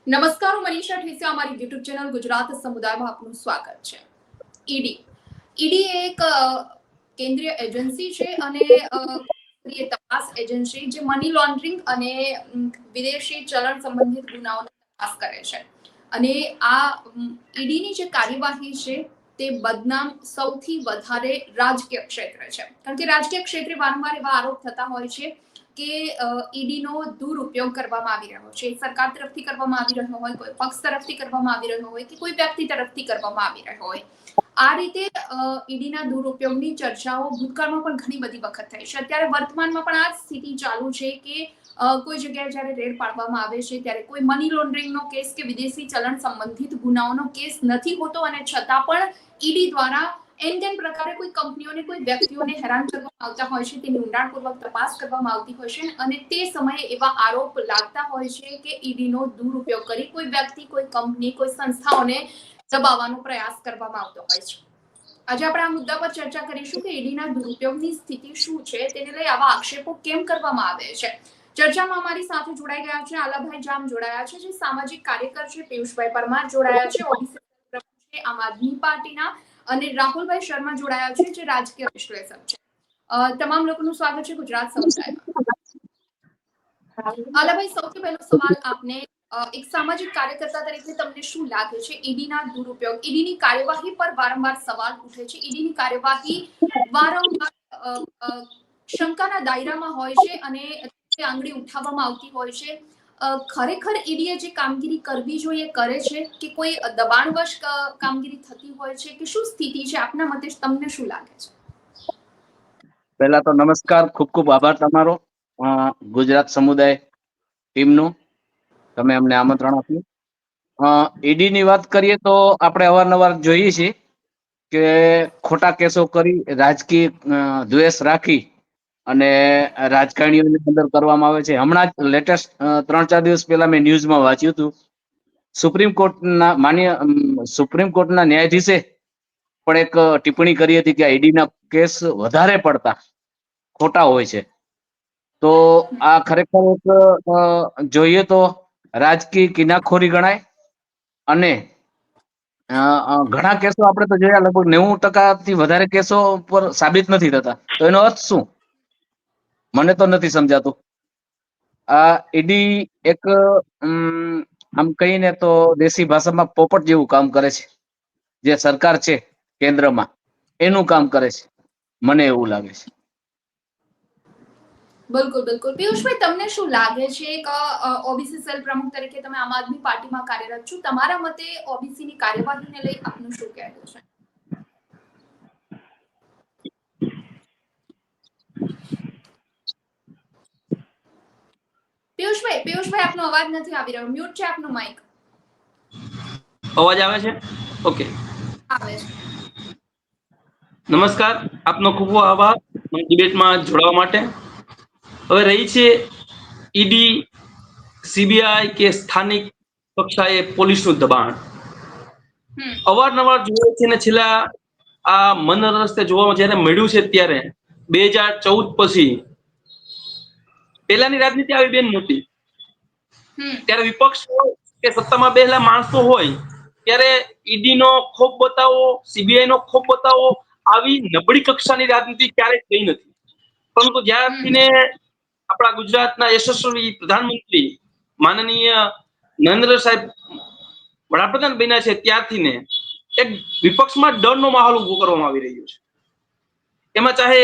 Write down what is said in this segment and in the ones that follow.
નમસ્કાર, હું મનીષા ઠેસિયા. અમારી યુટ્યુબ ચેનલ ગુજરાત સમુદાયમાં આપનું સ્વાગત છે. ઈડી એક કેન્દ્રીય એજન્સી છે અને કેન્દ્રીય તપાસ એજન્સી જે મની લોન્ડરિંગ અને વિદેશી ચલણ સંબંધિત ગુનાઓની તપાસ કરે છે. અને આ ઈડીની જે કાર્યવાહી છે તે બદનામ સૌથી વધારે રાજકીય ક્ષેત્ર છે, કારણ કે રાજકીય ક્ષેત્રે વારંવાર એવા આરોપ થતા હોય છે કે ઈડીનો દુરુપયોગ કરવામાં આવી રહ્યો છે. સરકાર તરફથી કરવામાં આવી રહ્યો હોય, કોઈ પક્ષ તરફથી કરવામાં આવી રહ્યો હોય કે કોઈ વ્યક્તિ તરફથી કરવામાં આવી રહ્યો હોય. આ રીતે ઈડીના દુરુપયોગની ચર્ચાઓ ભૂતકાળમાં પણ ઘણી બધી વખત થઈ છે. અત્યારે વર્તમાનમાં પણ આ જ સ્થિતિ ચાલુ છે કે કોઈ જગ્યાએ જ્યારે રેડ પાડવામાં આવે છે ત્યારે કોઈ મની લોન્ડરિંગનો કેસ કે વિદેશી ચલણ સંબંધિત ગુનાઓનો કેસ નથી હોતો અને છતાં પણ ઈડી દ્વારા એન તેન પ્રકારે કોઈ કંપનીઓને, કોઈ વ્યક્તિઓને હેરાન કરવામાં આવતા હોય છે, તેની ઊંડાણપૂર્વક તપાસ કરવામાં આવતી હોય છે અને તે સમયે એવા આરોપ લાગતા હોય છે કે ઈડીનો દુરુપયોગ કરી કોઈ વ્યક્તિ, કોઈ કંપની, કોઈ સંસ્થાઓને દબાવવાનો પ્રયાસ કરવામાં આવતો હોય છે. આજે આપણે આ મુદ્દા પર ચર્ચા કરીશું કે ઈડીના દુરુપયોગની સ્થિતિ શું છે, તેને લઈ આવા આક્ષેપો કેમ કરવામાં આવે છે. ચર્ચામાં અમારી સાથે જોડાઈ ગયા છે આલાભાઈ જામ જોડાયા છે, જે સામાજિક કાર્યકર છે, પિયુષભાઈ પરમાર જોડાયા છે, ઓબીસી પ્રમુખ છે આમ આદમી પાર્ટીના, અને રાહુલભાઈ શર્મા જોડાયા છે, જે રાજકીય વિશ્લેષક છે. તમામ લોકોનું સ્વાગત છે ગુજરાત સમુદાયમાં. આલાભાઈ, સૌથી પહેલો સવાલ આપને, એક સામાજિક કાર્યકર્તા તરીકે તમને શું લાગે છે ઈડીના દુરુપયોગ, ઈડીની કાર્યવાહી પર વારંવાર સવાલ ઉઠે છે, ઈડીની કાર્યવાહી વારંવાર શંકાના દાયરામાં હોય છે અને આંગળી ઉઠાવવામાં આવતી હોય છે. ખરેખર ઈડીએ જે કામગીરી કરવી જોઈએ કરે છે કે કોઈ દબાણવશ કામગીરી થતી હોય છે, કે શું સ્થિતિ છે આપના મતે? તમને શું લાગે છે? પહેલા તો નમસ્કાર, ખૂબ ખૂબ આભાર તમારો ગુજરાત સમુદાય ટીમનો, તમે અમને આમંત્રણ આપ્યું. ઈડી ની વાત કરીએ તો આપણે અવારનવાર જોઈએ છીએ કે ખોટા કેસો કરી, રાજકીય દ્વેષ રાખી અને રાજકારણીઓની અંદર કરવામાં આવે છે. હમણાં જ લેટેસ્ટ 3-4 દિવસ પહેલા મેં ન્યૂઝમાં વાંચ્યું હતું, સુપ્રીમ કોર્ટના ન્યાયાધીશે પણ એક ટિપ્પણી કરી હતી કે ઈડીના કેસ વધારે પડતા ખોટા હોય છે. તો આ ખરેખર એક જોઈએ તો રાજકીય કિનાખોરી ગણાય અને ઘણા કેસો આપણે તો જોયા, લગભગ 90% થી વધારે કેસો પર સાબિત નથી થતા. તો એનો અર્થ શું? મને તો નથી સમજાતું. આ ઈડી એક આમ કહીને તો દેશી ભાષામાં પોપટ જેવું કામ કરે છે. જે સરકાર છે કેન્દ્રમાં એનું કામ કરે છે, મને એવું લાગે છે. બિલકુલ બિલકુલ. પિયુષભાઈ, તમને શું લાગે છે કે ઓબીસી સેલ પ્રમુખ તરીકે તમે આમ આદમી પાર્ટીમાં કાર્યરત છો, તમારા મતે ઓબીસી ની કાર્યવાહીને લઈ આપનું શું કહેવું છે? પિયુષભાઈ, આપનો અવાજ નથી આવી રહ્યો, મ્યુટ છે આપનું માઇક. અવાજ આવે છે? ઓકે, આવે છે. નમસ્કાર, આપનો ખૂબ ખૂબ આભાર ડિબેટમાં જોડાવા માટે. હવે રહી છે ઈડી, સીબીઆઈ કે સ્થાનિક કક્ષાએ પોલીસનું દબાણ. અવારનવાર જોઈએ છે ને છેલ્લા આ મન રસ્તે જોવામાં જયારે મળ્યું છે ત્યારે 2014 પછી પહેલાની રાજનીતિ આવી બેન મોટી, ત્યારે વિપક્ષ હોય કે સત્તામાં બેસેલા માણસો હોય ત્યારે ઈડી નો ખોફ બતાવો, સીબીઆઈ નો ખોફ બતાવો, આવી નબળી કક્ષાની રાજનીતિ ક્યારેય થઈ નથી. પરંતુ જ્યારથી ને આપણા ગુજરાતના યશસ્વી પ્રધાનમંત્રી માનનીય નરેન્દ્ર સાહેબ વડાપ્રધાન બન્યા છે ત્યારથી ને એક વિપક્ષમાં ડરનો માહોલ ઉભો કરવામાં આવી રહ્યો છે. એમાં ચાહે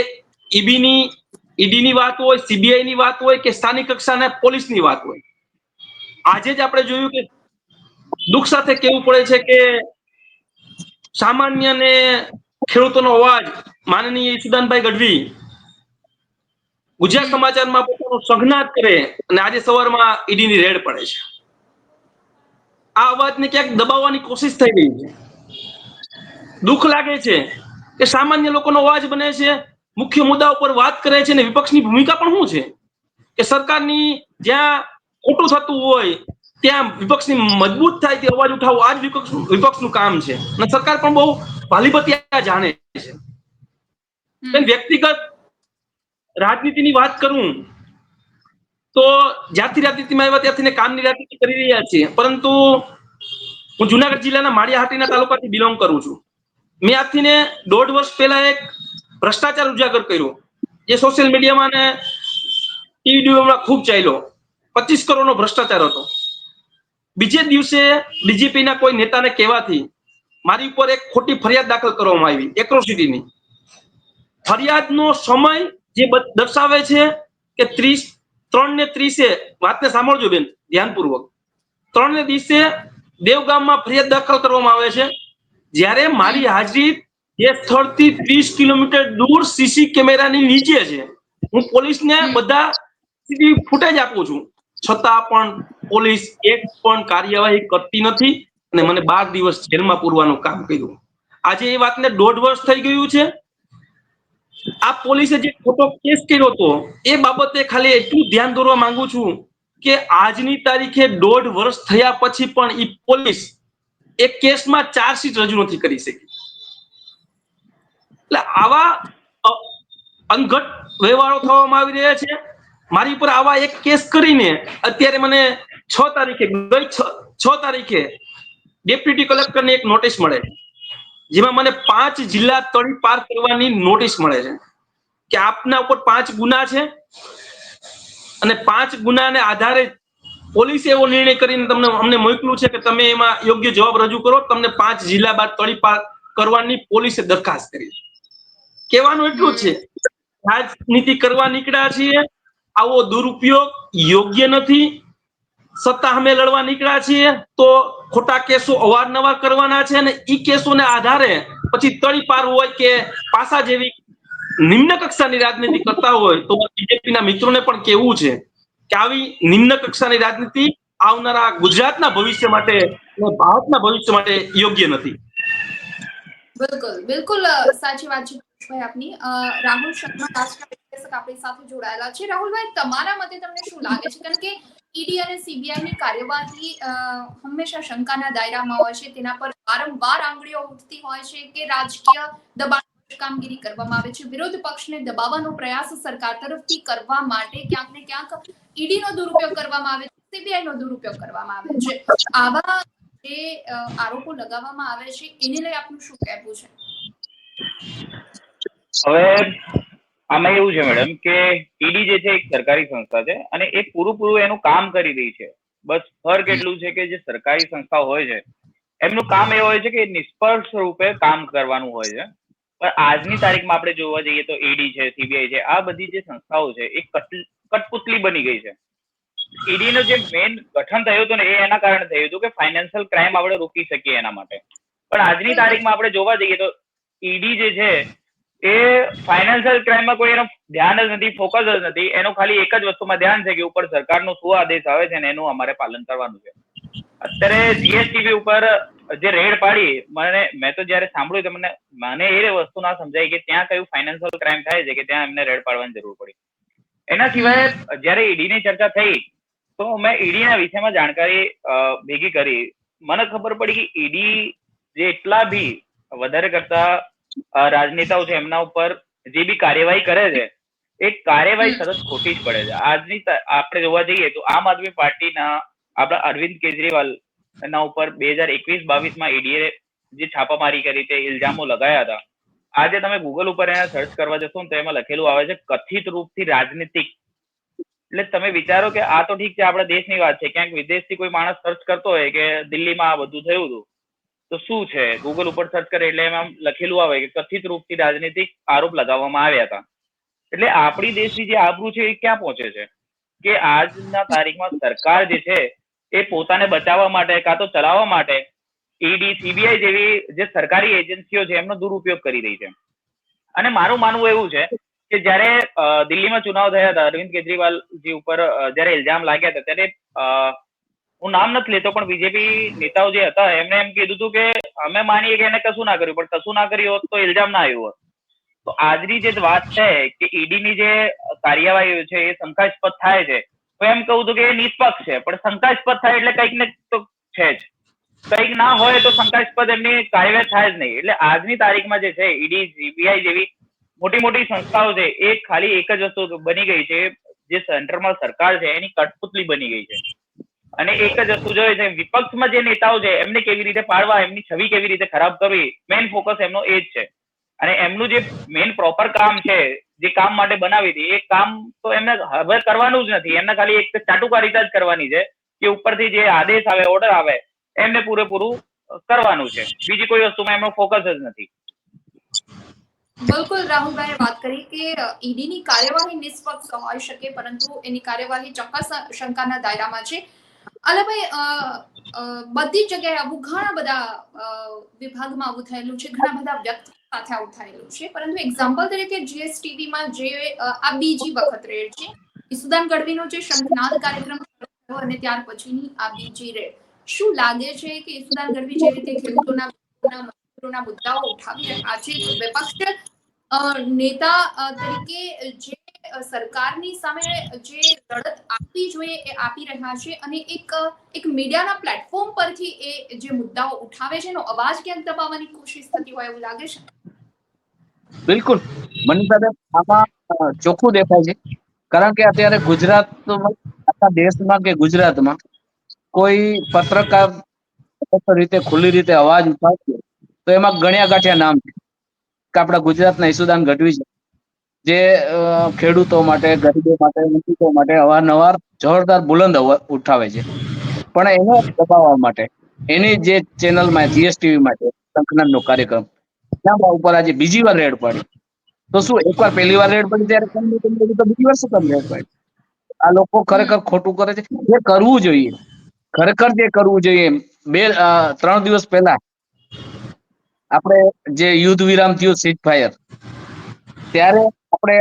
ઈડી ની વાત હોય, સીબીઆઈ ની વાત હોય કે સ્થાનિક કક્ષાના પોલીસની વાત હોય. આજે જ આપણે જોયું કે દુઃખ સાથે કહેવું પડે છે કે સામાન્ય ને ખેડૂતોનો અવાજ માનનીય ઈશુદાનભાઈ ગઢવી ગુજરાત સમાચારમાં પોતાનું સંજ્ઞાત કરે અને આજે સવારમાં ઈડીની રેડ પડે છે. આ અવાજને ક્યાંક દબાવવાની કોશિશ થઈ રહી છે. દુઃખ લાગે છે કે સામાન્ય લોકોનો અવાજ બને છે, મુખ્ય મુદ્દા ઉપર વાત કરે છે, અને વિપક્ષની ભૂમિકા પણ શું છે કે સરકારની જ્યાં ખોટું થતું હોય ત્યાં વિપક્ષની મજબૂત થાય તે અવાજ ઉઠાવવો, આ જ વિપક્ષનું કામ છે. અને સરકાર પણ બહુ ભાલીભતિયા જાણે છે. વ્યક્તિગત રાજનીતિની વાત કરું તો જ્યારથી રાજનીતિમાં આવ્યા ત્યારથી કામની રાજનીતિ કરી રહ્યા છીએ. પરંતુ હું જુનાગઢ જિલ્લાના માળિયાહાટીના તાલુકાથી બિલોંગ કરું છું. મેં આજથી 1.5 વર્ષ પહેલા એક ભ્રષ્ટાચાર ઉજાગર કર્યો, જે સોશિયલ મીડિયામાં ને ટીવીમાં ખૂબ ચાલ્યો. 25 કરોડનો ભ્રષ્ટાચાર હતો. બીજે દિવસે બીજેપીના કોઈ નેતાને કહેવાથી મારી ઉપર એક ખોટી ફરિયાદ દાખલ કરવામાં આવી, એટ્રોસિટીની. ફરિયાદનો સમય જે દર્શાવે છે કે 3:30 વાતને સાંભળજો બેન ધ્યાનપૂર્વક. 3:30 દેવગામમાં ફરિયાદ દાખલ કરવામાં આવે છે, જ્યારે મારી હાજરી જે સ્થળથી 30 કિલોમીટર દૂર સીસી કેમેરાની નીચે છે. હું પોલીસને બધા સીસીટીવી ફૂટેજ આપું છું, છતાં પણ પોલીસ એક પણ કાર્યવાહી કરતી નથી અને મને 12 દિવસ જેલમાં પૂરવાનું કામ કર્યું. આજે એ વાતને 1.5 વર્ષ થઈ ગયું છે. આ પોલીસે જે ખોટો કેસ કર્યો હતો એ બાબતે ખાલી એટલું ધ્યાન દોરવા માંગુ છું કે આજની તારીખે 1.5 વર્ષ થયા પછી પણ એ પોલીસ એ કેસમાં ચાર્જશીટ રજૂ નથી કરી શકી. એટલે આવા અનઘટ વ્યવહારો થવામાં આવી રહ્યા છે. મારી ઉપર આવા એક કેસ કરીને અત્યારે મને 6 તારીખે ડેપ્યુટી કલેક્ટરની એક નોટિસ મળે, જેમાં મને 5 જિલ્લા તળી પાર કરવાની નોટિસ મળે છે કે આપના ઉપર 5 ગુના છે અને 5 ગુનાને આધારે પોલીસે એવો નિર્ણય કરીને અમને મોકલ્યું છે કે તમે એમાં યોગ્ય જવાબ રજૂ કરો. તમને 5 જિલ્લા બાદ તળી પાર કરવાની પોલીસે દરખાસ્ત કરી. કહેવાનું એટલું જ છે, રાજનીતિ કરવા નીકળ્યા છીએ, આવો દુરુપયોગ યોગ્ય નથી. સત્તા સામે લડવા નીકળ્યા છીએ તો ખોટા કેસો અવારનવાર કરવાના છે અને ઈ કેસોને આધારે પછી તળી પાર હોય કે પાસા જેવી નિમ્ન કક્ષાની રાજનીતિ કરતા હોય તો બીજેપીના મિત્રોને પણ કહેવું છે કે આવી નિમ્ન કક્ષાની રાજનીતિ આવનારા ગુજરાતના ભવિષ્ય માટે અને ભારતના ભવિષ્ય માટે યોગ્ય નથી. બિલકુલ બિલકુલ સાચી વાત છે ભાઈ આપની. રાહુલ શર્મા રાષ્ટ્રીય વિશ્લેષક આપણી સાથે જોડાયેલા છે. રાહુલભાઈ, તમારા મતે તમને શું લાગે છે, કારણ કે ઈડી અને સીબીઆઈ ની કાર્યવાહી હંમેશા શંકાના દાયરામાં હોય છે, તેના પર વારંવાર આંગળીઓ ઉઠતી હોય છે કે રાજકીય દબાણ કામગીરી કરવામાં આવે છે, વિરોધ પક્ષને દબાવવાનો પ્રયાસ સરકાર તરફથી કરવા માટે ક્યાંક ને ક્યાંક ઈડી નો દુરુપયોગ કરવામાં આવે છે, સીબીઆઈ નો દુરુપયોગ કરવામાં આવે છે. આવા જે આરોપો લગાવવામાં આવે છે એને લઈ આપનું શું કહેવું છે? હવે આમાં એવું છે મેડમ કે ઈડી જે છે એક સરકારી સંસ્થા છે અને એ પૂરું એનું કામ કરી રહી છે. બસ ફરક એટલું છે કે જે સરકારી સંસ્થા હોય છે એમનું કામ એ હોય છે કે નિષ્પક્ષ રૂપે કામ કરવાનું હોય છે. પણ આજની તારીખમાં આપણે જોવા જઈએ તો ઈડી છે, સીબીઆઈ છે, આ બધી જે સંસ્થાઓ છે એ કઠપુતલી બની ગઈ છે. ઈડી નું જે મેઇન ગઠન થયું હતું ને એ એના કારણે થયું હતું કે ફાઇનાન્શિયલ ક્રાઇમ આપણે રોકી શકીએ એના માટે. પણ આજની તારીખમાં આપણે જોવા જઈએ તો ઈડી જે છે એ ફાઇનાન્શિયલ ક્રાઇમમાં કોઈ એનો ધ્યાન જ નથી, ફોકસ જ નથી. એનું ખાલી એક જ વસ્તુમાં ધ્યાન છે કે ઉપર સરકારનો શું આદેશ આવે છે ને એનું અમારે પાલન કરવાનું છે. અત્યારે જીએસટીવી ઉપર જે રેડ પાડી, મેં તો જયારે સાંભળ્યું તો મને એ વસ્તુ ના સમજાય કે ત્યાં કયું ફાઇનાન્શિયલ ક્રાઇમ થાય છે કે ત્યાં એમને રેડ પાડવાની જરૂર પડી. એના સિવાય જયારે ઈડી ની ચર્ચા થઈ તો મેં ઈડી ના વિષયમાં જાણકારી ભેગી કરી. મને ખબર પડી કે ઈડી જેટલા બી વધારે કરતા રાજનેતાઓ છે એમના ઉપર જે બી કાર્યવાહી કરે છે એ કાર્યવાહી સતત ખોટી જ પડે છે. આજની આપણે જોવા જઈએ તો આમ આદમી પાર્ટીના આપણા અરવિંદ કેજરીવાલ ના ઉપર 2021-22માં ઈડીએ જે છાપામારી કરી તે ઇલ્ઝામો લગાયા હતા. આજે તમે ગૂગલ ઉપર એને સર્ચ કરવા જશો ને તો એમાં લખેલું આવે છે કથિત રૂપથી રાજનીતિક. એટલે તમે વિચારો કે આ તો ઠીક છે આપણા દેશની વાત છે, ક્યાંક વિદેશથી કોઈ માણસ સર્ચ કરતો હોય કે દિલ્હીમાં આ બધું થયું હતું તો શું છે, ગૂગલ ઉપર સર્ચ કરે એટલે એમાં લખેલું આવે કે કથિત રૂપથી રાજનીતિક આરોપ લગાવવામાં આવ્યા હતા. એટલે આપણી દેશની જે આબરૂ છે એ ક્યાં પહોંચે છે કે આજના તારીખમાં સરકાર જે છે એ પોતાને બચાવવા માટે કાં તો ચલાવવા માટે ઈડી, સીબીઆઈ જેવી જે સરકારી એજન્સીઓ છે એમનો દુરુપયોગ કરી રહી છે. અને મારું માનવું એવું છે કે જયારે દિલ્હીમાં ચુનાવ થયા હતા, અરવિંદ કેજરીવાલજી ઉપર જયારે ઇલ્ઝામ લાગ્યા હતા ત્યારે હું નામ નથી લેતો પણ બીજેપી નેતાઓ જે હતા એમને એમ કીધું હતું કે અમે માનીએ કે એને કશું ના કર્યું, પણ કશું ના કર્યું હોત તો ઇલ્ઝામ ના આવ્યું હોત. તો આજની જે વાત છે કે ઈડીની જે કાર્યવાહી છે એ શંકાસ્પદ થાય છે તો એમ કહું છું કે એ નિષ્પક્ષ છે, પણ શંકાસ્પદ થાય એટલે કંઈક ને તો છે જ, કંઈક ના હોય તો શંકાસ્પદ એમની કાર્યવાહી થાય જ નહીં. એટલે આજની તારીખમાં જે છે ઈડી, સીબીઆઈ જેવી મોટી મોટી સંસ્થાઓ છે એ ખાલી એક જ વસ્તુ બની ગઈ છે, જે સેન્ટરમાં સરકાર છે એની કઠપુતલી બની ગઈ છે. અને એક જ વસ્તુ જોઈએ છે, વિપક્ષમાં જે નેતાઓ છે એમને કેવી રીતે પાડવા, એમની છબી કેવી રીતે ખરાબ કરવી, મેઇન ફોકસ એમનો એ જ છે. અને એમનું જે મેઇન પ્રોપર કામ છે, જે કામ માટે બનાવી હતી, એ કામ તો એમને હવે કરવાનું જ નથી. એમને ખાલી એક ચાટુકારિતા જ કરવાની છે કે ઉપરથી જે આદેશ આવે, ઓર્ડર આવે, એમને પૂરેપૂરું કરવાનું છે. બીજી કોઈ વસ્તુમાં એમનો ફોકસ જ નથી. બિલકુલ રાહુલભાઈએ વાત કરી કે ઈડીની કાર્યવાહી નિષ્પક્ષ હોઈ શકે, પરંતુ એની કાર્યવાહી ચોક્કસ શંકાના દાયરામાં છે. અલભાઈ, બધી જગ્યાએ આવું ઘણા બધા વિભાગમાં આવું થયેલું છે, ઘણા બધા વ્યક્તિ સાથે આવું થયેલું છે. પરંતુ એક્ઝામ્પલ તરીકે જીએસટીવીમાં જે આ બીજી વખત રેડ છે, ઈસુદાન ગઢવીનો જે શંખનાદ કાર્યક્રમ થયો અને ત્યાર પછીની આ બીજી રેડ, શું લાગે છે કે ઈસુદાન ગઢવી જે રીતે ખેડૂતોના મુદ્દાઓ ઉઠાવી રહ્યા છે, વિપક્ષ નેતા તરીકે જે સરકારની સામે જે લડત આપવી જોઈએ એ આપી રહ્યા છે, અને એક મીડિયાના પ્લેટફોર્મ પરથી એ જે મુદ્દાઓ ઉઠાવે છે એનો અવાજ ક્યાંક દબાવવાની કોશિશ થતી હોય એવું લાગે છે. બિલકુલ, મનીષાબેન, આમાં ચોખ્ખું દેખાય છે. કારણ કે અત્યારે ગુજરાતમાં, આખા દેશમાં કે ગુજરાતમાં કોઈ પત્રકાર રીતે ખુલ્લી રીતે અવાજ ઉઠાવશે તો એમાં ગણ્યા ગાંઠ્યા નામ છે કે આપણા ગુજરાતના ઈસુદાન ગઢવી છે, જે ખેડૂતો માટે, ગરીબો માટે, વંચિતો માટે અવારનવાર જોરદાર બુલંદ ઉઠાવે છે. પણ એને દબાવવા માટે એની જે ચેનલમાં જીએસટીવી માટે શંખનાદનો કાર્યક્રમ, ત્યાં ઉપર આજે બીજી વાર રેડ પાડી. તો શું એકવાર પહેલી વાર રેડ પડી ત્યારે તો બીજી વાર શું કામ રેડ પાડી? આ લોકો ખરેખર ખોટું કરે છે. જે કરવું જોઈએ, ખરેખર જે કરવું જોઈએ, 3 દિવસ પહેલા આપણે જે યુદ્ધ વિરામ થયું, સીઝ ફાયર, ત્યારે આપણે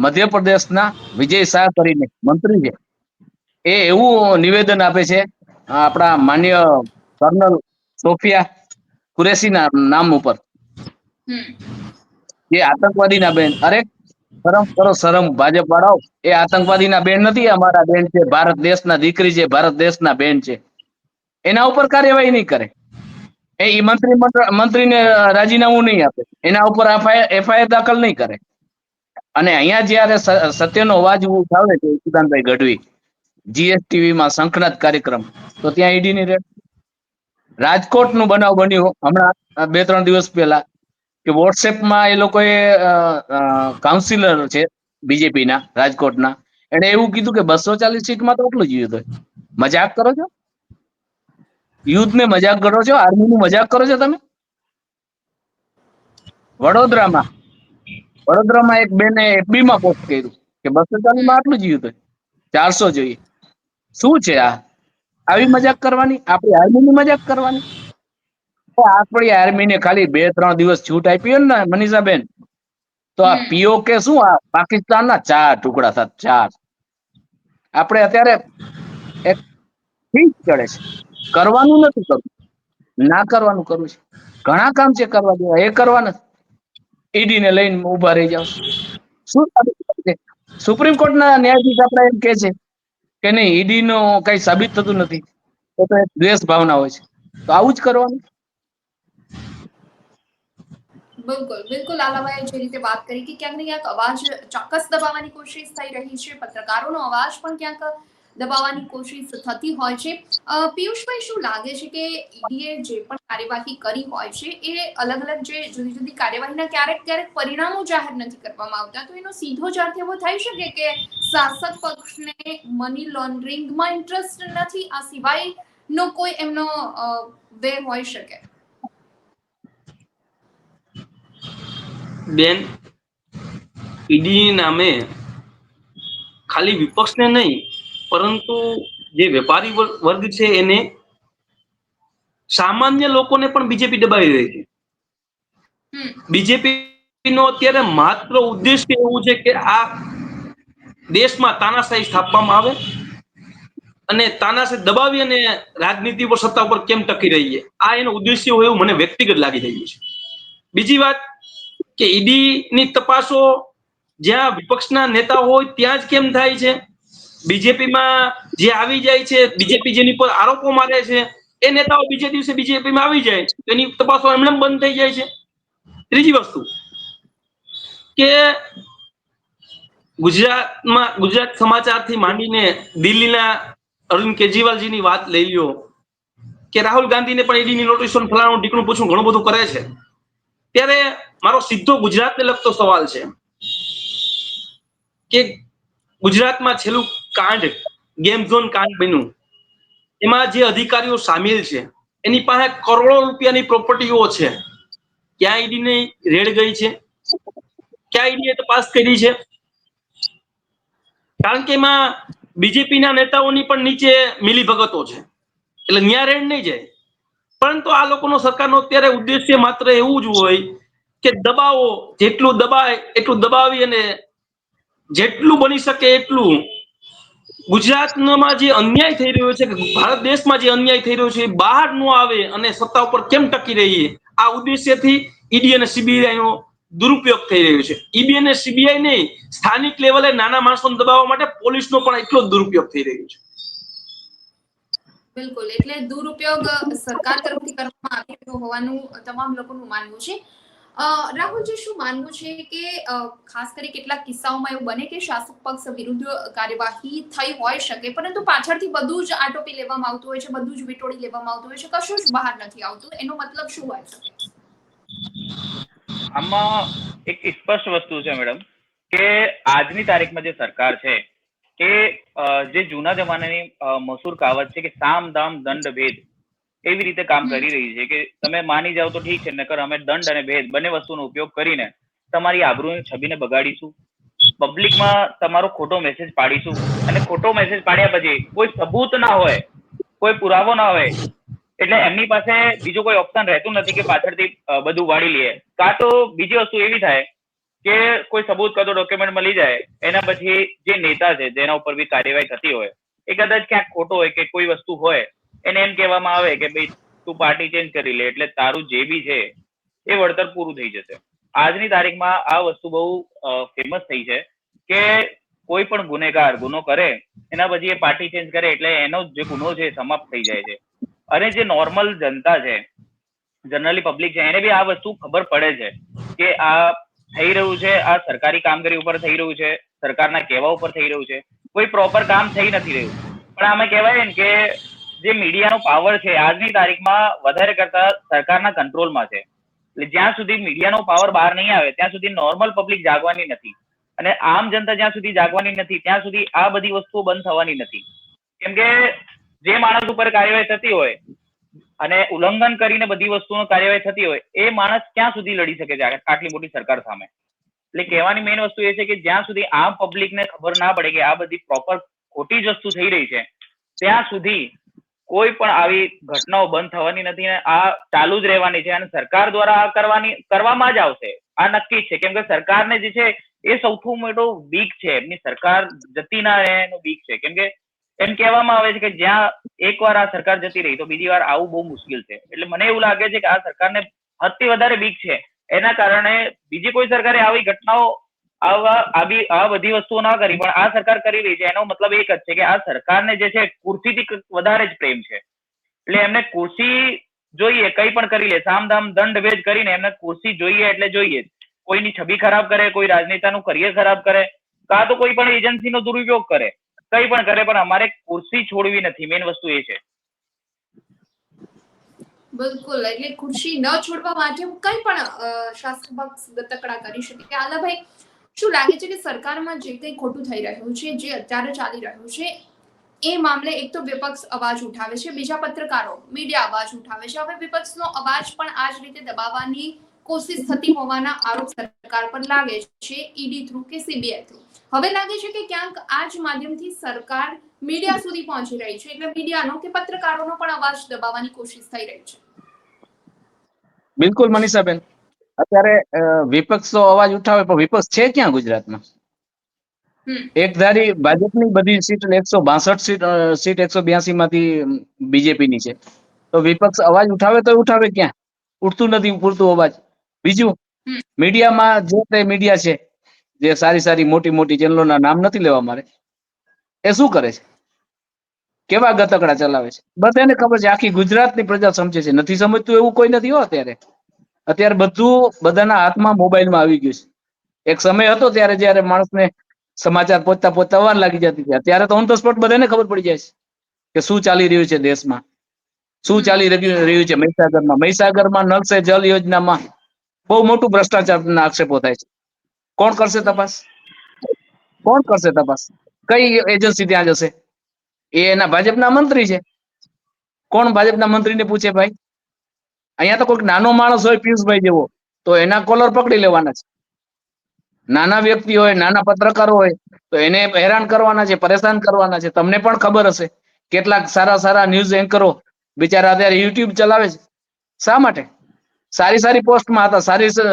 મધ્યપ્રદેશના વિજય શાહ કરીને મંત્રી છે, એ એવું નિવેદન આપે છે આપણા માન્ય કર્નલ સોફિયા કુરેશીના નામ ઉપર, એ આતંકવાદીના બેન. અરે શરમ કરો, શરમ. ભાજપ વાળાઓ, એ આતંકવાદીના બેન નથી, અમારા બેન છે, ભારત દેશના દીકરી છે, ભારત દેશના બેન છે. એના ઉપર કાર્યવાહી નહીં કરે, એ મંત્રીને રાજીનામું નહીં આપે, એના ઉપર એફઆઈઆર દાખલ નહીં કરે. અને અહીંયા જયારે સત્યનો અવાજ ઉઠાવે છે ઈસુદાનભાઈ ગઢવી જીએસટીવીમાં શંખનાદ કાર્યક્રમ, તો ત્યાં ઈડીની રેડ. રાજકોટનું બનાવ બન્યું હમણાં 2-3 દિવસ પહેલા કે વોટ્સએપમાં એ લોકોએ કાઉન્સિલર છે બીજેપીના રાજકોટના, એને એવું કીધું કે 240 સીટમાં તો એટલું જ યુદ્ધ હોય. મજાક કરો છો? યુદ્ધને મજાક કરો છો? આર્મીનું મજાક કરો છો તમે? વડોદરામાં એક બેને એફબીમાં પોસ્ટ કર્યું કે 240માં આટલું જ યુદ્ધ હોય, 400 જોઈએ. શું છે આ? આવી મજાક કરવાની? આપણી આર્મીની મજાક કરવાની? આપણી આર્મીને ખાલી 2-3 દિવસ છૂટ આપી હોય ને મનીષાબેન, તો આ પીઓકે શું, આ પાકિસ્તાનના 4 ટુકડા થાત, 4. આપણે અત્યારે એક ઠીક ચડે છે, કરવાનું નથી કરવું, ના કરવાનું કરવું છે. ઘણા કામ છે કરવા જેવા, એ કરવા નથી. ઈડીને લઈને ઉભા રહી જાવ. શું સુપ્રીમ કોર્ટના ન્યાયાધીશ આપણા એમ કે છે કે નહીં, ઈડીનો કઈ સાબિત થતું નથી, તો એક દ્વેષ ભાવના હોય છે. તો આવું જ કરવાનું. બિલકુલ આલાભાઈએ જે રીતે વાત કરી કે ક્યાંક ને ક્યાંક અવાજ ચોક્કસ દબાવવાની કોશિશ થઈ રહી છે, પત્રકારોનો અવાજ પણ ક્યાંક દબાવવાની કોશિશ થતી હોય છે. પિયુષભાઈ, શું લાગે છે કે ઈડીએ જે પણ કાર્યવાહી કરી હોય છે એ અલગ અલગ જે જુદી જુદી કાર્યવાહીના ક્યારેક પરિણામો જાહેર નથી કરવામાં આવતા, તો એનો સીધો જ અર્થ એવો થઈ શકે કે શાસક પક્ષને મની લોન્ડરિંગમાં ઇન્ટરેસ્ટ નથી, આ સિવાયનો કોઈ એમનો વે હોઈ શકે? બેન, ઈડી નામે ખાલી વિપક્ષને નહીં, પરંતુ જે વેપારી વર્ગ છે એને, સામાન્ય લોકોને પણ બીજેપી દબાવી રહી છે. બીજેપી નો અત્યારે માત્ર ઉદ્દેશ્ય એવું છે કે આ દેશમાં તાનાશાહી સ્થાપવામાં આવે અને તાનાશાહી દબાવી અને રાજનીતિ પર, સત્તા ઉપર કેમ ટકી રહીએ, આ એનો ઉદ્દેશ્ય હોય એવું મને વ્યક્તિગત લાગી રહ્યું છે. બીજી વાત કે ઈડી ની તપાસો જ્યાં વિપક્ષના નેતા હોય ત્યાં જ કેમ થાય છે? બીજેપીમાં જે આવી જાય છે, બીજેપી જેની પર આરોપો મારે છે, એ નેતાઓ બીજે દિવસે બીજેપીમાં આવી જાય તો એની તપાસો એમને બંધ થઈ જાય છે. ત્રીજી વસ્તુ કે ગુજરાત સમાચારથી માંડીને દિલ્હીના અરવિંદ કેજરીવાલજીની વાત લઈ લ્યો કે રાહુલ ગાંધીને પણ ઈડીની નોટિસ ફલાણું ઢીકણું પૂછું ઘણું બધું કરે છે, ત્યારે મારો સીધો ગુજરાતને લગતો સવાલ છે કે ગુજરાતમાં છેલ્લું કાંડ ગેમ ઝોન કાંડ બન્યું, એમાં જે અધિકારીઓ સામેલ છે એની પાસે કરોડો રૂપિયાની પ્રોપર્ટીઓ છે, ક્યાં ઈડીની રેડ ગઈ છે, ક્યાં ઈડીએ તપાસ કરી છે? કારણ કે એમાં બીજેપીના નેતાઓની પણ નીચે મિલીભગતો છે, એટલે ન્યા રેડ નહીં જાય. પરંતુ આ લોકોનો સરકારનો અત્યારે ઉદ્દેશ્ય માત્ર એવું જ હોય કે દબાવો, જેટલું દબાય એટલું દબાવી અને જેટલું બની શકે એટલું ગુજરાતમાં જે અન્યાય થઈ રહ્યો છે, ભારત દેશમાં જે અન્યાય થઈ રહ્યો છે એ બહાર ન આવે અને સત્તા ઉપર કેમ ટકી રહીએ, આ ઉદ્દેશ્યથી ઈડી અને સીબીઆઈ નો દુરુપયોગ થઈ રહ્યો છે. ઈડી અને સીબીઆઈ નહીં, સ્થાનિક લેવલે નાના માણસોને દબાવવા માટે પોલીસનો પણ એટલો જ દુરુપયોગ થઈ રહ્યો છે. બિલકુલ, એટલે દુરુપયોગ સરકાર તરફથી કરવામાં આવી રહ્યો હોવાનું તમામ લોકોનું માનવું છે. રાહુલજી, શું માનવું છે કે ખાસ કરી કેટલાક કિસ્સાઓમાં એવું બને કે શાસક પક્ષ વિરુદ્ધ કાર્યવાહી થઈ હોઈ શકે, પરંતુ પાછળથી બધું જ આટોપી લેવામાં આવતું હોય છે, બધું જ વિટોળી લેવામાં આવતું હોય છે, કશું જ બહાર નથી આવતું, એનો મતલબ શું હોય શકે? આમાં એક સ્પષ્ટ વસ્તુ છે મેડમ કે આજની તારીખમાં જે સરકાર છે એ જે જૂના જમાનાની મશહૂર કહાવત છે કે સામ દામ દંડ ભેદ, એવી રીતે કામ કરી રહી છે કે તમે માની જાઓ તો ઠીક છે, નકર અમે દંડ અને ભેદ બંને વસ્તુનો ઉપયોગ કરીને તમારી આબરૂની છબીને બગાડીશું, પબ્લિકમાં તમારો ખોટો મેસેજ પાડીશું, અને ખોટો મેસેજ પાડ્યા પછી કોઈ સબૂત ના હોય, કોઈ પુરાવો ના હોય, એટલે એમની પાસે બીજો કોઈ ઓપ્શન રહેતું નથી કે પાછળથી બધું વાળી લે. કાં તો બીજી વસ્તુ એવી થાય કે કોઈ સબૂત કાં તો ડોક્યુમેન્ટ મળી જાય, એના પછી જે નેતા છે જેના ઉપર બી કાર્યવાહી થતી હોય એ કદાચ ક્યાંક ખોટો હોય કે કોઈ વસ્તુ હોય, એને એમ કહેવામાં આવે કે ભાઈ તું પાર્ટી ચેન્જ કરી લે એટલે તારું જે બી છે એ વળતર પૂરું થઈ જશે. આજની તારીખમાં આ વસ્તુ બહુ ફેમસ થઈ છે કે કોઈ પણ ગુનેગાર ગુનો કરે એના પછી એ પાર્ટી ચેન્જ કરે એટલે એનો જે ગુનો છે સમાપ્ત થઈ જાય છે. અને જે નોર્મલ જનતા છે, જનરલી પબ્લિક છે, એને બી આ વસ્તુ ખબર પડે છે કે આ થઈ રહ્યું છે, આ સરકારી કામગીરી ઉપર થઈ રહ્યું છે, સરકારના કહેવા ઉપર થઈ રહ્યું છે, કોઈ પ્રોપર કામ થઈ નથી રહ્યું. પણ આમાં કહેવાય ને કે જે મીડિયાનો પાવર છે આજની તારીખમાં વધારે કરતા સરકારના કંટ્રોલમાં છે, એટલે જ્યાં સુધી મીડિયાનો પાવર બહાર નહીં આવે ત્યાં સુધી નોર્મલ પબ્લિક જાગવાની નથી, અને આમ જનતા જ્યાં સુધી જાગવાની નથી ત્યાં સુધી આ બધી વસ્તુઓ બંધ થવાની નથી. કેમ કે જે માણસ ઉપર કાર્યવાહી થતી હોય અને ઉલ્લંઘન કરીને બધી વસ્તુનો કાર્યવાહી થતી હોય, એ માણસ ક્યાં સુધી લડી શકે છે આટલી મોટી સરકાર સામે? એટલે કહેવાની મેઇન વસ્તુ એ છે કે જ્યાં સુધી આમ પબ્લિકને ખબર ના પડે કે આ બધી પ્રોપર ખોટી જ વસ્તુ થઈ રહી છે, ત્યાં સુધી કોઈ પણ આવી ઘટનાઓ બંધ થવાની નથી, અને આ ચાલુ જ રહેવાની છે. અને સરકાર દ્વારા આ કરવામાં જ આવશે, આ નક્કી જ છે. કેમ કે સરકારને જે છે એ સૌથી મોટો વીક છે, એમની સરકાર જતી ના રહે એનો વીક છે. કેમ કે એમ કહેવામાં આવે છે કે જ્યાં એકવાર આ સરકાર જતી રહી તો બીજી વાર આવું બહુ મુશ્કેલ છે. એટલે મને એવું લાગે છે કે આ સરકારને હદથી વધારે બીક છે, એના કારણે બીજી કોઈ સરકારે આવી ઘટનાઓ આ બધી વસ્તુઓ ના કરી, પણ આ સરકાર કરી રહી છે. એનો મતલબ એક જ છે કે આ સરકારને જે છે ખુરશીથી વધારે જ પ્રેમ છે, એટલે એમને ખુરશી જોઈએ, કઈ પણ કરી લે, સામ દામ દંડ ભેદ કરીને એમને ખુરશી જોઈએ એટલે જોઈએ જ. કોઈની છબી ખરાબ કરે, કોઈ રાજનેતાનું કરિયર ખરાબ કરે, કાં તો કોઈ પણ એજન્સીનો દુરુપયોગ કરે, કઈ પણ કરે, પણ અમારે ખુરશી છોડવી નથી. મેઇન વસ્તુ એ છે. બિલકુલ, એટલે ખુરશી ન છોડવા માટે કઈ પણ શાસક પક્ષ ગતકડા કરી શકે. આલાભાઈ, શું લાગે છે કે સરકારમાં જે કંઈ ખોટું થઈ રહ્યું છે, જે અત્યારે ચાલી રહ્યું છે, એ મામલે એક તો વિપક્ષ અવાજ ઉઠાવે છે, બીજા પત્રકારો, મીડિયા અવાજ ઉઠાવે છે. હવે વિપક્ષનો અવાજ પણ આ જ રીતે દબાવવાની કોશિશ થતી હોવાના આરોપ સરકાર પર લાગે છે, ઈડી થ્રુ કે સીબીઆઈ થ્રુ. હવે લાગે છે કે ક્યાંક આ જ માધ્યમથી સરકાર મીડિયા સુધી પહોંચી રહી છે, એટલે મીડિયાનો કે પત્રકારોનો પણ અવાજ દબાવવાની કોશિશ થઈ રહી છે. બિલકુલ મનીષાબેન, અત્યારે વિપક્ષ તો અવાજ ઉઠાવે, પણ વિપક્ષ છે ક્યાં ગુજરાતમાં? એક ધારી ભાજપની બધી સીટ 162 સીટ 182 માંથી બીજેપીની છે, તો વિપક્ષ અવાજ ઉઠાવે તો ઉઠાવે ક્યાં? ઉઠતું નથી પૂરતું અવાજ. બીજું, મીડિયામાં જે તે મીડિયા છે, જે સારી મોટી મોટી ચેનલોના નામ નથી લેવા મારે, એ શું કરે છે? કેવા ગતકડા ચલાવે છે? બધાને ખબર છે, આખી ગુજરાતની પ્રજા સમજે છે. નથી સમજતું એવું કોઈ નથી હો. અત્યારે બધું બધાના હાથમાં મોબાઈલમાં આવી ગયું છે. એક સમય હતો ત્યારે જયારે માણસને સમાચાર પહોંચતા વાર લાગી જતી હતી. અત્યારે તો ઓન ધ સ્પોટ બધાને ખબર પડી જાય છે કે શું ચાલી રહ્યું છે દેશમાં, શું ચાલી રહ્યું છે મહીસાગરમાં. મહીસાગરમાં નળ સે જલ યોજનામાં બહુ મોટું ભ્રષ્ટાચારના આક્ષેપો થાય છે. કોણ કરશે તપાસ? કોણ કરશે તપાસ? કઈ એજન્સી ત્યાં જશે? એ એના ભાજપના મંત્રી છે. કોણ ભાજપના મંત્રીને પૂછે ભાઈ? અહીંયા તો કોઈક નાનો માણસ હોય પિયુષભાઈ જેવો તો એના કોલર પકડી લેવાના છે. નાના વ્યક્તિ હોય, નાના પત્રકાર હોય તો એને હેરાન કરવાના છે, પરેશાન કરવાના છે. તમને પણ ખબર હશે કેટલાક સારા ન્યૂઝ એન્કરો બિચારા અત્યારે યુટ્યુબ ચલાવે છે. શા માટે? સારી પોસ્ટમાં હતા,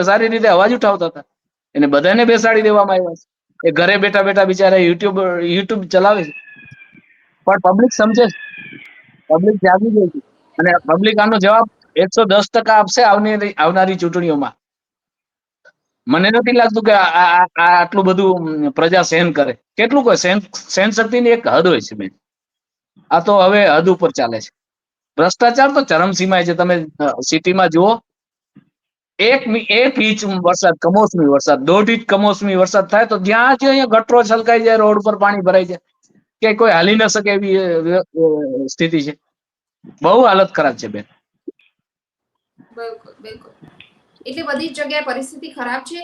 સારી રીતે અવાજ ઉઠાવતા હતા, એને બધાને બેસાડી દેવામાં આવ્યા છે. એ ઘરે બેઠા બિચારા યુટ્યુબ ચલાવે છે. પણ પબ્લિક સમજે છે, પબ્લિક જાગી ગઈ છે અને પબ્લિક આનો જવાબ 110% આપશે આવનારી ચૂંટણીઓમાં. મને નથી લાગતું કે આટલું બધું પ્રજા સહન કરે. કેટલું કોઈ સહન શક્તિની એક હદ હોય છે બેન. આ તો હવે હદ ઉપર ચાલે છે. ભ્રષ્ટાચાર તો ચરમસીમાએ છે. તમે સિટીમાં જુઓ, એક ઇંચ વરસાદ, કમોસમી વરસાદ, 1.5 ઇંચ કમોસમી વરસાદ થાય તો જ્યાં અહીંયા ગટરો છલકાઈ જાય, રોડ પર પાણી ભરાઈ જાય, કે કોઈ હાલી ન શકે એવી સ્થિતિ છે. બહુ હાલત ખરાબ છે બેન. બિલકુલ. એટલે બધી જ જગ્યાએ પરિસ્થિતિ ખરાબ છે.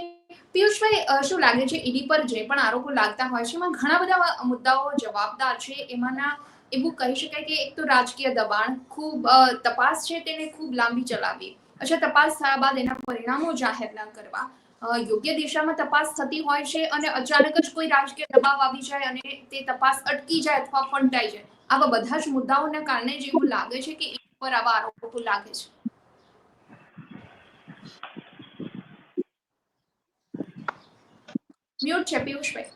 પિયુષભાઈ, શું લાગે છે ઈડી પર જે પણ આરોપો લાગતા હોય છે એમાં ઘણા બધા મુદ્દાઓ જવાબદાર છે. એમાંના એવું કહી શકાય કે એક તો રાજકીય દબાણ, ખૂબ તપાસ છે તેને ખૂબ લાંબી ચલાવવી, અચ્છા તપાસ થયા બાદ એના પરિણામો જાહેર ન કરવા, યોગ્ય દિશામાં તપાસ થતી હોય છે અને અચાનક જ કોઈ રાજકીય દબાવ આવી જાય અને તે તપાસ અટકી જાય અથવા ફંટાઈ જાય. આવા બધા જ મુદ્દાઓના કારણે જ એવું લાગે છે કે ઈડી પર આવા આરોપો લાગે છે. મ્યુટ છે પિયુષભાઈ.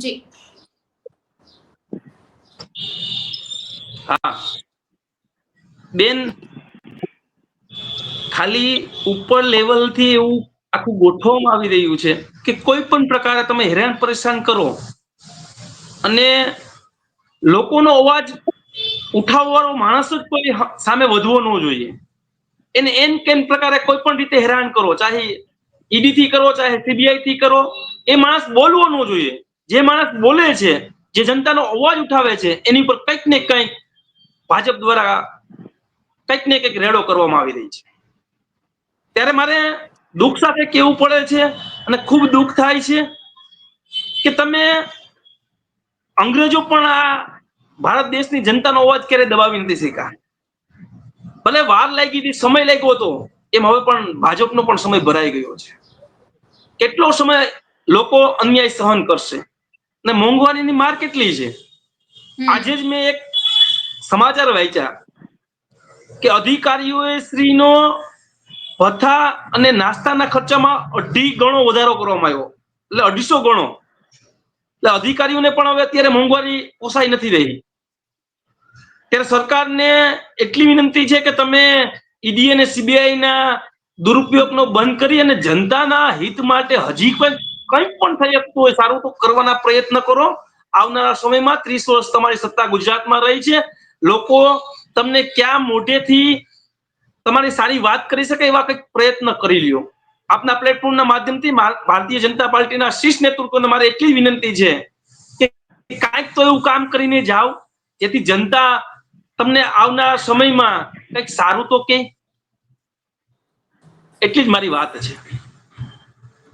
જી હા બેન, ખાલી ઉપર લેવલ થી એવું આખું ગોઠવવામાં આવી રહ્યું છે કે કોઈ પણ પ્રકારે તમે હેરાન પરેશાન કરો અને લોકોનો અવાજ ઉઠાવવાનો માણસ જ કોઈ સામે વધવો ન જોઈએ. એને કેમ પ્રકારે કોઈ પણ રીતે હેરાન કરો, ચાહે ઈડી થી કરો, ચાહે સીબીઆઈ થી કરો, એ માણસ બોલવો ન જોઈએ. જે માણસ બોલે છે, જે જનતાનો અવાજ ઉઠાવે છે, એની પર કંઈક ને કંઈક ભાજપ દ્વારા કંઈક ને કંઈક રેડો કરવામાં આવી રહી છે. ત્યારે મારે દુઃખ સાથે કહેવું પડે છે અને ખૂબ દુઃખ થાય છે કે તમે અંગ્રેજો પણ આ ભારત દેશની જનતાનો અવાજ ક્યારે દબાવી નથી શક્યા. ભલે વાર લાગી હતી, સમય લાગ્યો હતો, એમ હવે પણ ભાજપનો પણ સમય ભરાઈ ગયો છે. કેટલો સમય લોકો અન્યાય સહન કરશે? અને મોંઘવારીની માર કેટલી છે. આજે જ મેં એક સમાચાર વાંચ્યા કે અધિકારીઓએ શ્રીનો ભથ્થા અને નાસ્તાના ખર્ચામાં 2.5 ગણો વધારો કરવામાં આવ્યો, એટલે 250 ગણો. એટલે અધિકારીઓને પણ હવે અત્યારે મોંઘવારી પોસાઈ નથી રહી. ત્યારે સરકારને એટલી વિનંતી છે કે તમે ઈડી અને સીબીઆઈ ના દુરુપયોગનો બંધ કરી અને જનતાના હિત માટે હજી કંઈ પણ થઈ શકતું હોય સારું તો કરવાના પ્રયત્ન કરો. આવનારા સમયમાં 30 વર્ષ તમારી સત્તા ગુજરાતમાં રહી છે. લોકો તમને ક્યાં મોઢેથી તમારી સારી વાત કરી શકે એવા કંઈક પ્રયત્ન કરી લ્યો. આપના પ્લેટફોર્મના માધ્યમથી ભારતીય જનતા પાર્ટીના શીર્ષ નેતૃત્વને મારે એટલી વિનંતી છે કે કાંઈક તો એવું કામ કરીને જાઓ જેથી જનતા તમને આવનારા સમયમાં કંઈક સારું તો કે. એટલી જ મારી વાત છે.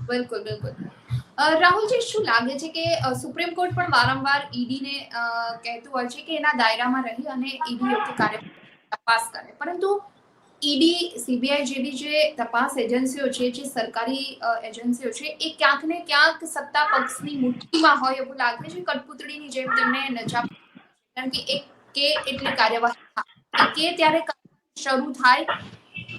બિલકુલ. રાહુલજી, શું લાગે છે કે સુપ્રીમ કોર્ટ પણ વારંવાર ઈડીને કહેતું હોય છે કે એના દાયરામાં રહી અને ઈડી યોગ્ય કાર્યવાહી તપાસ કરે, પરંતુ ઈડી, સીબીઆઈ જેવી જે તપાસ એજન્સીઓ છે, જે સરકારી એજન્સીઓ છે, એ ક્યાંક ને ક્યાંક સત્તા પક્ષની મુઠ્ઠીમાં હોય એવું લાગે છે. કઠપૂતળીની જેમ તેમને નચાવ, કારણ કે એક કે એટલી કાર્યવાહી થાય, કે ત્યારે શરૂ થાય,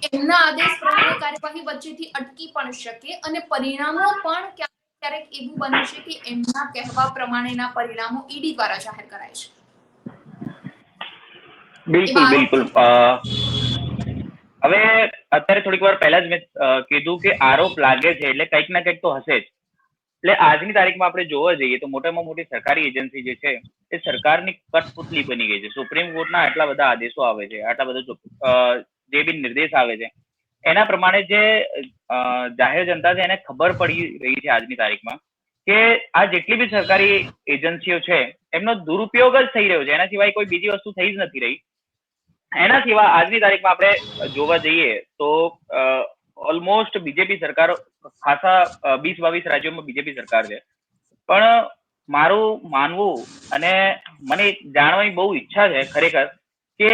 એમના આદેશ પ્રમાણે કાર્યવાહી વચ્ચેથી અટકી પણ શકે અને પરિણામો પણ ક્યારેક એવું બને છે કે એમના કહેવા પ્રમાણેના પરિણામો ઈડી દ્વારા જાહેર કરાય છે. બિલકુલ. હવે અત્યારે થોડીક વાર પહેલા જ મેં કીધું કે આરોપ લાગે છે એટલે કંઈક ના કંઈક તો હશે જ. એટલે આજની તારીખમાં આપણે જોવા જઈએ તો મોટામાં મોટી સરકારી એજન્સી જે છે એ સરકારની કઠપુતલી બની ગઈ છે. સુપ્રીમ કોર્ટના આટલા બધા આદેશો આવે છે, આટલા બધા જે બી નિર્દેશ આવે છે, એના પ્રમાણે જે જાહેર જનતા છે એને ખબર પડી રહી છે આજની તારીખમાં કે આ જેટલી બી સરકારી એજન્સીઓ છે એમનો દુરુપયોગ જ થઈ રહ્યો છે, એના સિવાય કોઈ બીજી વસ્તુ થઈ જ નથી રહી. એના સિવાય આજની તારીખમાં આપણે જોવા જઈએ તો ઓલમોસ્ટ બીજેપી સરકાર ખાસા 20-22 રાજ્યોમાં બીજેપી સરકાર છે. પણ મારું માનવું અને મને જાણવાની બહુ ઈચ્છા છે ખરેખર કે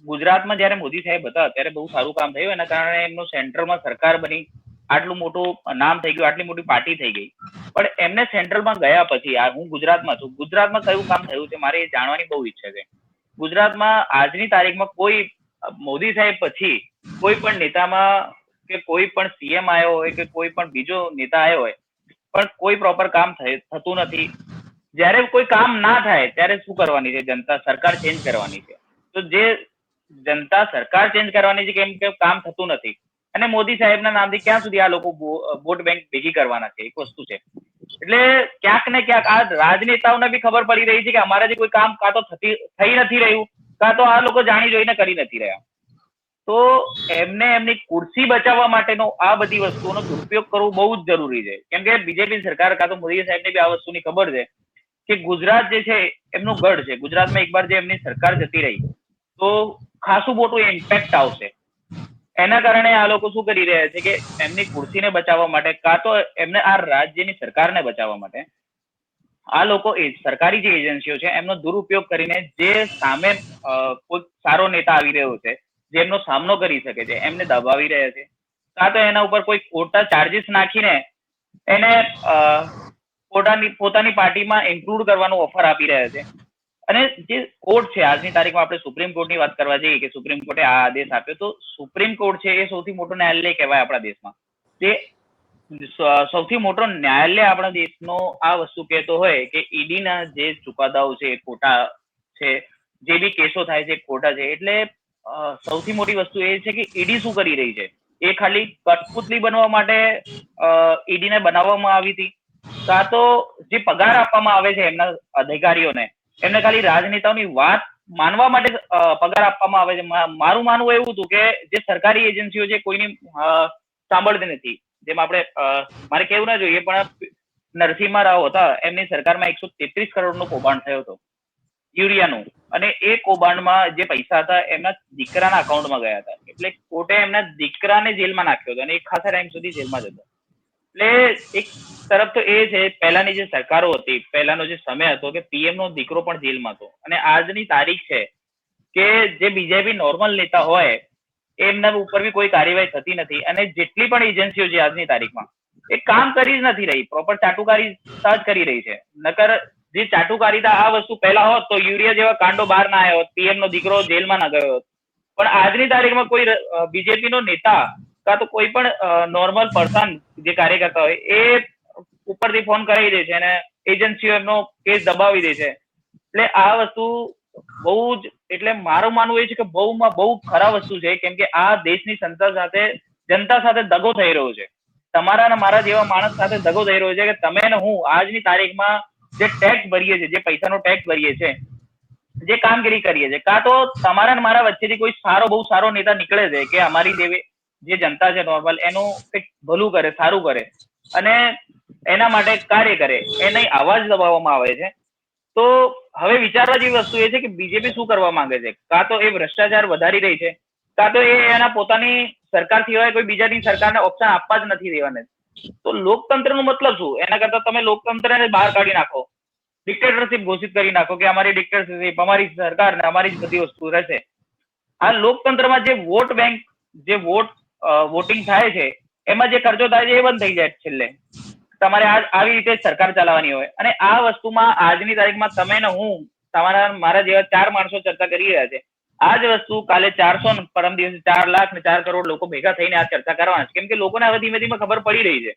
ગુજરાતમાં જયારે મોદી સાહેબ હતા ત્યારે બહુ સારું કામ થયું, એના કારણે એમનું સેન્ટ્રલમાં સરકાર બની, આટલું મોટું નામ થઈ ગયું, આટલી મોટી પાર્ટી થઈ ગઈ. પણ એમને સેન્ટ્રલમાં ગયા પછી હું ગુજરાતમાં છું, ગુજરાતમાં કયું કામ થયું છે મારે જાણવાની બહુ ઈચ્છા છે. ગુજરાતમાં આજની તારીખમાં કોઈ મોદી સાહેબ પછી કોઈ પણ નેતામાં કે કોઈ પણ સીએમ આવ્યો હોય કે કોઈ પણ બીજો નેતા આવ્યો હોય પણ કોઈ પ્રોપર કામ થતું નથી. જયારે કોઈ કામ ના થાય ત્યારે શું કરવાની છે જનતા? સરકાર ચેન્જ કરવાની છે. તો જે જનતા સરકાર ચેન્જ કરવાની છે કેમ કે કામ થતું નથી, અને મોદી સાહેબના નામથી ક્યાં સુધી આ લોકો વોટ બેંક ભેગી કરવાના છે? એક વસ્તુ છે. એટલે ક્યાંક ને ક્યાંક આ રાજનેતાઓને બી ખબર પડી રહી છે કે અમારાથી કોઈ કામ કાં તો થઈ નથી રહ્યું, કાં તો આ લોકો જાણી જોઈને કરી નથી રહ્યા. તો એમને એમની ખુરશી બચાવવા માટેનો આ બધી વસ્તુઓનો દુરુપયોગ કરવો બહુ જ જરૂરી છે. કેમ કે બીજેપી સરકાર કાં તો મોદી સાહેબને બી આ વસ્તુની ખબર છે કે ગુજરાત જે છે એમનું ગઢ છે. ગુજરાતમાં એકવાર જે એમની સરકાર જતી રહી તો ખાસું મોટું ઇમ્પેક્ટ આવશે. એના કારણે આ લોકો શું કરી રહ્યા છે કે એમની ખુરશીને બચાવવા માટે કાં તો એમને આ રાજ્યની સરકારને બચાવવા માટે આ લોકો સરકારી જે એજન્સીઓ છે એમનો દુરુપયોગ કરીને જે સામે કોઈ સારો નેતા આવી રહ્યો છે જેમનો સામનો કરી શકે છે એમને દબાવી રહ્યા છે, કાં તો એના ઉપર કોઈ ખોટા ચાર્જીસ નાખીને એને પોતાની પાર્ટીમાં ઇન્ક્લુડ કરવાનો ઓફર આપી રહ્યા છે. અને જે કોર્ટ છે આજની તારીખમાં આપણે સુપ્રીમ કોર્ટની વાત કરવા જઈએ કે સુપ્રીમ કોર્ટે આ આદેશ આપ્યો, તો સુપ્રીમ કોર્ટ છે એ સૌથી મોટો ન્યાયાલય કહેવાય આપણા દેશમાં. તે સૌથી મોટો ન્યાયાલય આપણા દેશનો આ વસ્તુ કહેતો હોય કે ઈડીના જે ચુકાદાઓ છે એ ખોટા છે, જે બી કેસો થાય છે ખોટા છે. એટલે સૌથી મોટી વસ્તુ એ છે કે ઈડી શું કરી રહી છે? એ ખાલી કઠપુતલી બનવા માટે ઈડીને બનાવવામાં આવી હતી, કાં તો જે પગાર આપવામાં આવે છે એમના અધિકારીઓને એમને ખાલી રાજનેતાઓની વાત માનવા માટે પગાર આપવામાં આવે છે. મારું માનવું એવું હતું કે જે સરકારી એજન્સીઓ છે કોઈની સાંભળતી નથી. જેમ આપણે મારે કેવું ના જોઈએ પણ નરસિંહ રાવ હતા, એમની સરકારમાં 133 કરોડનું કૌભાંડ થયો હતો યુરિયાનું, અને એ કૌભાંડમાં જે પૈસા હતા એમના દીકરાના અકાઉન્ટમાં ગયા હતા. એટલે કોર્ટે એમના દીકરાને જેલમાં નાખ્યો હતો અને એક ખાસા ટાઈમ સુધી જેલમાં જ હતો. એટલે એક તરફ તો એ છે પહેલાની જે સરકારો હતી, પહેલાનો જે સમય હતો કે પીએમ નો દીકરો પણ જેલમાં હતો, અને આજની તારીખ છે કે જે બીજેપી નોર્મલ નેતા હોય એમના ઉપર બી કોઈ કાર્યવાહી થતી નથી. અને જેટલી પણ એજન્સીઓ છે આજની તારીખમાં એ કામ કરી જ નથી રહી, પ્રોપર ચાટુકારીતા જ કરી રહી છે. નકર જે ચાટુકારીતા આ વસ્તુ પહેલા હોત તો યુરિયા જેવા કાંડો બહાર ના આવ્યો હોત, પીએમ નો દીકરો જેલમાં ના ગયો હોત. પણ આજની તારીખમાં કોઈ બીજેપી નો નેતા કાં તો કોઈ પણ નોર્મલ પર્સન જે કાર્યકર્તા હોય એ ઉપરથી ફોન કરાવી દે છે અને એજન્સીઓ એમનો કેસ દબાવી દે છે. એટલે આ વસ્તુ બહુ જ, એટલે મારું માનવું એ છે કે બહુમાં બહુ ખરાબ વસ્તુ છે. કેમ કે આ દેશની જનતા સાથે દગો થઈ રહ્યો છે. તમારા અને મારા જેવા માણસ સાથે દગો થઈ રહ્યો છે કે તમે ને હું આજની તારીખમાં જે ટેક્સ ભરીએ છીએ, જે પૈસાનો ટેક્સ ભરીએ છીએ, જે કામગીરી કરીએ છીએ, કાં તો તમારા અને મારા વચ્ચેથી કોઈ બહુ સારો નેતા નીકળે છે કે અમારી જે જનતા છે નોર્મલ એનું કંઈક ભલું કરે, સારું કરે અને એના માટે કાર્ય કરે, એને અવાજ દબાવવામાં આવે છે. તો હવે વિચારવા જેવી વસ્તુ એ છે કે બીજેપી શું કરવા માંગે છે? કાં તો એ ભ્રષ્ટાચાર વધારી રહી છે, કાં તો એ એના પોતાની સરકાર સિવાય કોઈ બીજાની સરકારને ઓપ્શન આપવા જ નથી દેવાના. તો લોકતંત્ર નો મતલબ શું? એના કરતા તમે લોકતંત્રને બહાર કાઢી નાખો, ડિક્ટેટરશીપ ઘોષિત કરી નાખો કે અમારી ડિક્ટેટરશીપ, અમારી સરકાર ને અમારી જ બધી વસ્તુ રહેશે. આ લોકતંત્રમાં જે વોટ બેંક, જે વોટિંગ થાય છે એમાં જે ખર્ચો થાય છે એ બંધ થઈ જાય છેલ્લે. તમારે આવી રીતે સરકાર ચલાવવાની હોય. અને આ વસ્તુમાં આજની તારીખમાં તમે ને હું, તમારા મારા જેવા 4 માણસો ચર્ચા કરી રહ્યા છે. આ જ વસ્તુ કાલે 400 ને પરમ દિવસે 4 લાખ ને 4 કરોડ લોકો ભેગા થઈને આ ચર્ચા કરવાના છે. કેમ કે લોકોને હવે ધીમે ધીમે ખબર પડી રહી છે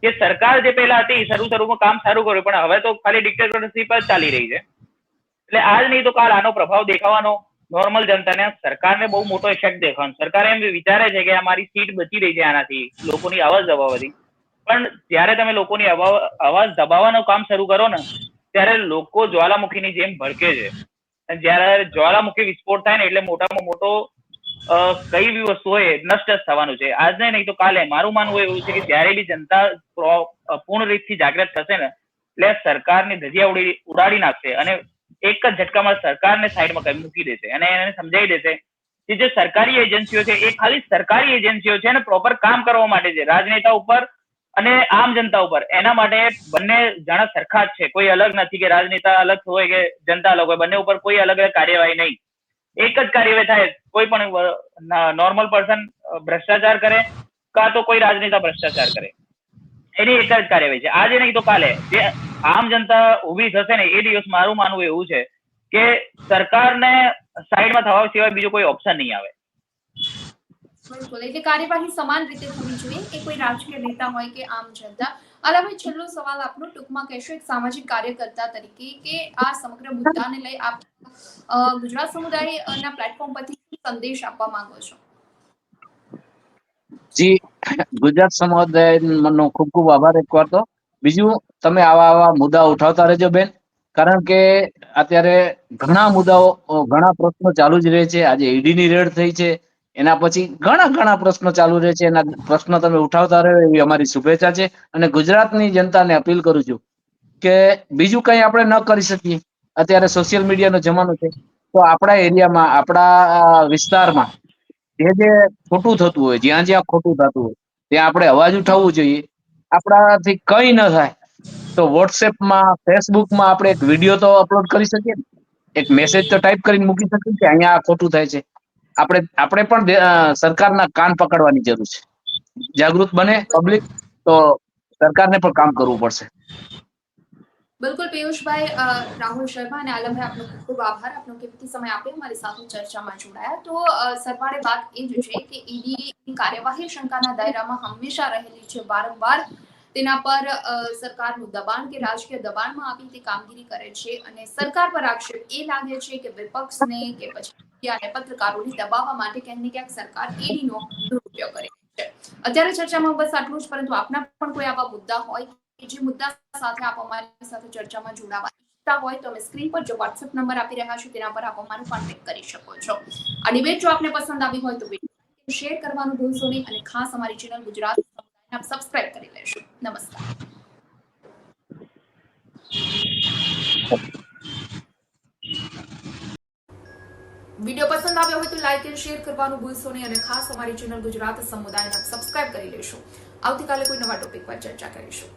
કે સરકાર જે પહેલા હતી શરૂમાં કામ સારું કર્યું, પણ હવે તો ખાલી ડિક્ટેટરશીપ જ ચાલી રહી છે. એટલે આજ નહીં તો કાલ આનો પ્રભાવ દેખાવાનો નોર્મલ જનતાને. સરકારને બહુ મોટો ઇફેક્ટ દેખાવાનો. સરકાર એમ વિચારે છે કે અમારી સીટ બચી રહી છે આનાથી, લોકોની અવાજ દબાવવાથી, પણ જ્યારે તમે લોકોની અવાજ દબાવવાનું કામ શરૂ કરો ને ત્યારે લોકો જ્વાલામુખીની જેમ ભડકે છે. અને જ્યારે જ્વાલામુખી વિસ્ફોટ થાય ને એટલે મોટામાં મોટો કઈ બી વસ્તુ હોય નષ્ટ જ થવાનું છે. આજ નહીં તો કાલે. મારું માનવું એવું છે કે જ્યારે બી જનતા પૂર્ણ રીતથી જાગૃત થશે ને એટલે સરકારની ધજિયા ઉડાડી નાખશે અને એક જ ઝટકામાં સરકારને સાઈડમાં મૂકી દેશે અને એને સમજાવી દેશે કે જે સરકારી એજન્સીઓ છે એ ખાલી સરકારી એજન્સીઓ છે અને પ્રોપર કામ કરવા માટે છે. રાજનેતા ઉપર અને આમ જનતા ઉપર એના માટે બંને જણા સરખા જ છે. કોઈ અલગ નથી કે રાજનેતા અલગ હોય કે જનતા અલગ હોય. બંને ઉપર કોઈ અલગ અલગ કાર્યવાહી નહીં. એક જ કાર્યવાહી થાય. કોઈ પણ નોર્મલ પર્સન ભ્રષ્ટાચાર કરે કાં તો કોઈ રાજનેતા ભ્રષ્ટાચાર કરે, એની એક જ કાર્યવાહી છે. આજે નહીં તો કાલે જે આમ જનતા ઉભી થશે ને એ દિવસ મારું માનવું એવું છે કે સરકારને સાઈડમાં થવા સિવાય બીજો કોઈ ઓપ્શન નહીં આવે. બિલકુલ, એટલે કાર્યવાહી સમાન રીતે થવી જોઈએ કે કોઈ રાજકીય નેતા હોય કે આમ જનતા. અલાભાઈ, છેલ્લો સવાલ આપનો, ટૂંકમાં કહેશો એક સામાજિક કાર્યકર્તા તરીકે કે આ સમગ્ર મુદ્દાને લઈ આપ ગુજરાત સમુદાયના પ્લેટફોર્મ પરથી સંદેશ આપવા માંગો છો? જી, ગુજરાત સમુદાયનો ખૂબ ખૂબ આભાર એકવાર તો. બીજું, તમે આવા મુદ્દા ઉઠાવતા રહેજો બેન, કારણ કે અત્યારે ઘણા મુદ્દાઓ, ઘણા પ્રશ્નો ચાલુ જ રહે છે. આજે ઈડીની રેડ થઈ છે, એના પછી ઘણા પ્રશ્નો ચાલુ રહે છે. એના પ્રશ્નો તમે ઉઠાવતા રહો એવી અમારી શુભેચ્છા છે. અને ગુજરાતની જનતાને અપીલ કરું છું કે બીજું કંઈ આપણે ન કરી શકીએ, અત્યારે સોશિયલ મીડિયાનો જમાનો છે, તો આપણા એરિયામાં, આપણા વિસ્તારમાં જે ખોટું થતું હોય, જ્યાં ખોટું થતું હોય ત્યાં આપણે અવાજ ઉઠાવવું જોઈએ. આપણાથી કંઈ ન થાય તો વોટ્સએપમાં, ફેસબુકમાં આપણે એક વિડીયો તો અપલોડ કરી શકીએ ને, એક મેસેજ તો ટાઈપ કરીને મૂકી શકીએ કે અહીંયા આ ખોટું થાય છે. આપણે પણ સરકારના કાન પકડવાની જરૂર છે. જાગૃત બને પબ્લિક તો સરકારને પણ કામ કરવું પડશે. બિલકુલ પિયુષભાઈ, રાહુલ શર્મા અને આલમભાઈ, આપનો ખૂબ ખૂબ આભાર. આપનો કિંમતી સમય આપી અમારી સાથે ચર્ચામાં જોડાયા. તો સરવાળે વાત એ જ છે કે ઈડીની કાર્યવાહી શંકાના દાયરામાં હંમેશા રહેલી છે. વારંવાર તેના પર સરકારનું દબાણ કે રાજકીય દબાણમાં આવી તે કામગીરી કરે છે અને સરકાર પર આક્ષેપ એ લાગે છે કે વિપક્ષને કે પછી પત્રકારોને દબાવવા માટે ક્યાંક ને ક્યાંક સરકાર ઈડીનો દુરુપયોગ કરે છે. અત્યારે ચર્ચામાં બસ આટલું જ, પરંતુ આપના પણ કોઈ આવા મુદ્દા હોય કે જે મુદ્દા સાથે આપ અમારી સાથે ચર્ચામાં જોડાવા ઈચ્છતા હોય તો અમે સ્ક્રીન પર જે WhatsApp નંબર આપી રહ્યા છું તેના પર આપ અમારો કોન્ટેક્ટ કરી શકો છો. આ ડિબેટ જો આપને પસંદ આવી હોય તો વિડીયો શેર કરવાનું ભૂલશો નહીં અને ખાસ અમારી ચેનલ ગુજરાત સમુદાયને આપ સબસ્ક્રાઇબ કરી લેશો. નમસ્કાર. વિડીયો પસંદ આવ્યો હોય તો લાઈક અને શેર કરવાનું ભૂલશો નહીં અને ખાસ અમારી ચેનલ ગુજરાત સમુદાયને આપ સબસ્ક્રાઇબ કરી લેશો. આવતીકાલે કોઈ નવા ટોપિક પર ચર્ચા કરીશું.